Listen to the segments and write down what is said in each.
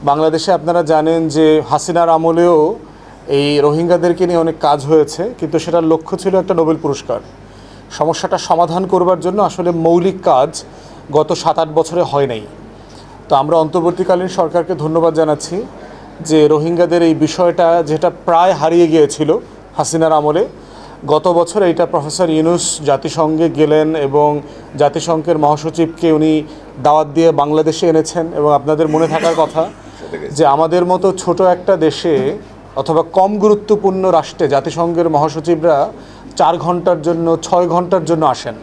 বাংলাদেশে আপনারা জানেন যে হাসিনার আমলেও এই রোহিঙ্গাদেরকে নিয়ে অনেক কাজ হয়েছে, কিন্তু সেটার লক্ষ্য ছিল একটা নোবেল পুরস্কার। সমস্যাটা সমাধান করবার জন্য আসলে মৌলিক কাজ গত 7-8 বছরে হয় নাই। তো আমরা অন্তর্বর্তীকালীন সরকারকে ধন্যবাদ জানাচ্ছি যে রোহিঙ্গাদের এই বিষয়টা যেটা প্রায় হারিয়ে গিয়েছিল হাসিনার আমলে, গত বছর এইটা প্রফেসর ইউনূস জাতিসংঘে গেলেন এবং জাতিসংঘের মহাসচিবকে উনি দাওয়াত দিয়ে বাংলাদেশে এনেছেন। এবং আপনাদের মনে থাকার কথা যে আমাদের মতো ছোট একটা দেশে অথবা কম গুরুত্বপূর্ণ রাষ্ট্রে জাতিসংঘের মহাসচিবরা 4 ঘন্টার জন্য 6 ঘন্টার জন্য আসেন,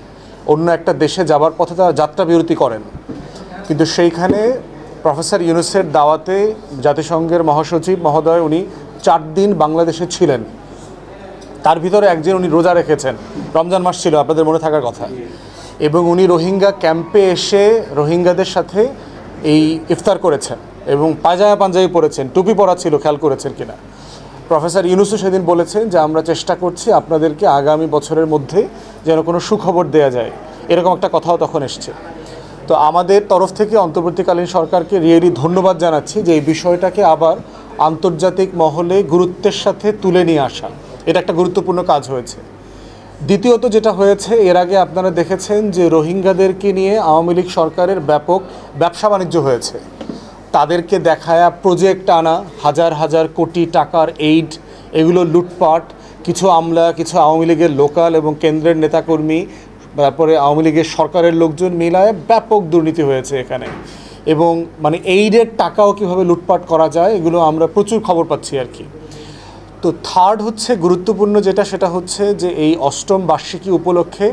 অন্য একটা দেশে যাবার পথে তারা যাত্রা বিরতি করেন। কিন্তু সেইখানে প্রফেসর ইউনূসের দাওয়াতে জাতিসংঘের মহাসচিব মহোদয় উনি 4 দিন বাংলাদেশে ছিলেন। তার ভিতরে একদিন উনি রোজা রেখেছেন, রমজান মাস ছিল আপনাদের মনে থাকার কথা, এবং উনি রোহিঙ্গা ক্যাম্পে এসে রোহিঙ্গাদের সাথে এই ইফতার করেছেন এবং পাঞ্জাবি পরেছেন, টুপি পরা ছিল, খেয়াল করেছেন কিনা। প্রফেসর ইউনূসও সেদিন বলেছেন যে আমরা চেষ্টা করছি আপনাদেরকে আগামী বছরের মধ্যে যেন কোনো সুখবর দেয়া যায়, এরকম একটা কথাও তখন এসছে। তো আমাদের তরফ থেকে অন্তর্বর্তীকালীন সরকারকে রিয়েলি ধন্যবাদ জানাচ্ছি যে এই বিষয়টাকে আবার আন্তর্জাতিক মহলে গুরুত্বের সাথে তুলে নিয়ে আসা, এটা একটা গুরুত্বপূর্ণ কাজ হয়েছে। দ্বিতীয়ত যেটা হয়েছে, এর আগে আপনারা দেখেছেন যে রোহিঙ্গাদেরকে নিয়ে আওয়ামী লীগ সরকারের ব্যাপক ব্যবসা বাণিজ্য হয়েছে। তাদেরকে দেখায়া প্রজেক্ট আনা, হাজার হাজার কোটি টাকার এইড, এগুলো লুটপাট, কিছু আমলা, কিছু আওয়ামী লীগের লোকাল এবং কেন্দ্রের নেতাকর্মী, তারপরে আওয়ামী লীগের সরকারের লোকজন মিলায় ব্যাপক দুর্নীতি হয়েছে এখানে। এবং মানে এইডের টাকাও কীভাবে লুটপাট করা যায় এগুলো আমরা প্রচুর খবর পাচ্ছি আর কি। তো থার্ড হচ্ছে গুরুত্বপূর্ণ যেটা, সেটা হচ্ছে যে এই 8ম বার্ষিকী উপলক্ষে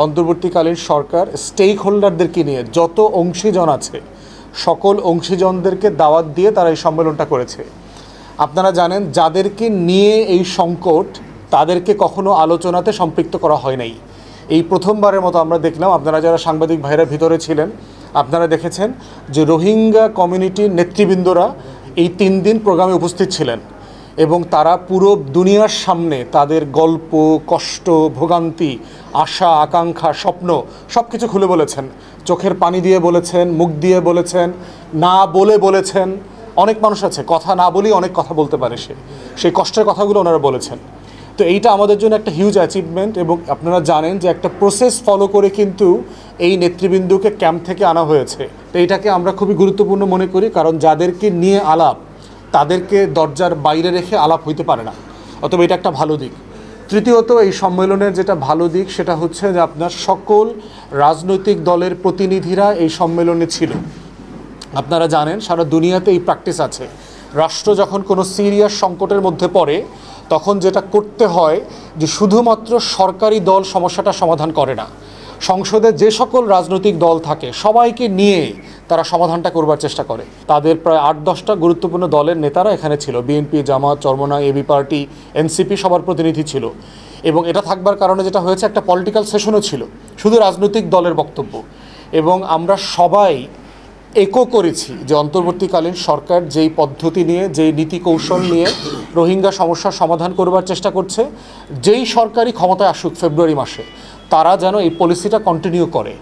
অন্তর্বর্তীকালীন সরকার স্টেক হোল্ডারদেরকে নিয়ে যত অংশীজন আছে সকল অংশীজনদেরকে দাওয়াত দিয়ে তারা এই সম্মেলনটা করেছে। আপনারা জানেন যাদেরকে নিয়ে এই সংকট তাদেরকে কখনো আলোচনাতে সম্পৃক্ত করা হয় নাই। এই প্রথমবারের মতো আমরা দেখলাম, আপনারা যারা সাংবাদিক ভাইরা ভিতরে ছিলেন আপনারা দেখেছেন যে রোহিঙ্গা কমিউনিটির নেতৃবৃন্দরা এই 3 দিন প্রোগ্রামে উপস্থিত ছিলেন এবং তারা পুরো দুনিয়ার সামনে তাদের গল্প, কষ্ট, ভোগান্তি, আশা, আকাঙ্ক্ষা, স্বপ্ন সব কিছু খুলে বলেছেন। চোখের পানি দিয়ে বলেছেন, মুখ দিয়ে বলেছেন, না বলে বলেছেন। অনেক মানুষ আছে কথা না বলেই অনেক কথা বলতে পারে, সেই কষ্টের কথাগুলো ওনারা বলেছেন। তো এইটা আমাদের জন্য একটা হিউজ অ্যাচিভমেন্ট। এবং আপনারা জানেন যে একটা প্রসেস ফলো করে কিন্তু এই নেতৃবৃন্দকে ক্যাম্প থেকে আনা হয়েছে। তো এইটাকে আমরা খুবই গুরুত্বপূর্ণ মনে করি, কারণ যাদেরকে নিয়ে আলাপ তাদেরকে দরজার বাইরে রেখে আলাপ হইতে পারে না, অতএব এটা একটা ভালো দিক। তৃতীয়ত এই সম্মেলনের যেটা ভালো দিক সেটা হচ্ছে যে আপনার সকল রাজনৈতিক দলের প্রতিনিধিরা এই সম্মেলনে ছিল। আপনারা জানেন সারা দুনিয়াতে এই প্র্যাকটিস আছে, রাষ্ট্র যখন কোনো সিরিয়াস সংকটের মধ্যে পড়ে তখন যেটা করতে হয় যে শুধুমাত্র সরকারি দল সমস্যাটা সমাধান করে না, সংসদে যে সকল রাজনৈতিক দল থাকে সবাইকে নিয়ে তারা সমাধানটা করবার চেষ্টা করে। তাদের প্রায় 8-10টা গুরুত্বপূর্ণ দলের নেতারা এখানে ছিল, বিএনপি, জামাত, চরমোনাই, এবি পার্টি, এনসিপি সবার প্রতিনিধি ছিল। এবং এটা থাকবার কারণে যেটা হয়েছে, একটা পলিটিক্যাল সেশনও ছিল, শুধু রাজনৈতিক দলের বক্তব্য। এবং আমরা সবাই একো করেছি যে অন্তর্বর্তীকালীন সরকার যেই পদ্ধতি নিয়ে, যেই নীতি কৌশল নিয়ে রোহিঙ্গা সমস্যার সমাধান করবার চেষ্টা করছে, যেই সরকারি ক্ষমতায় আসুক ফেব্রুয়ারি মাসে, তারা যেন এই পলিসিটা কন্টিনিউ করে।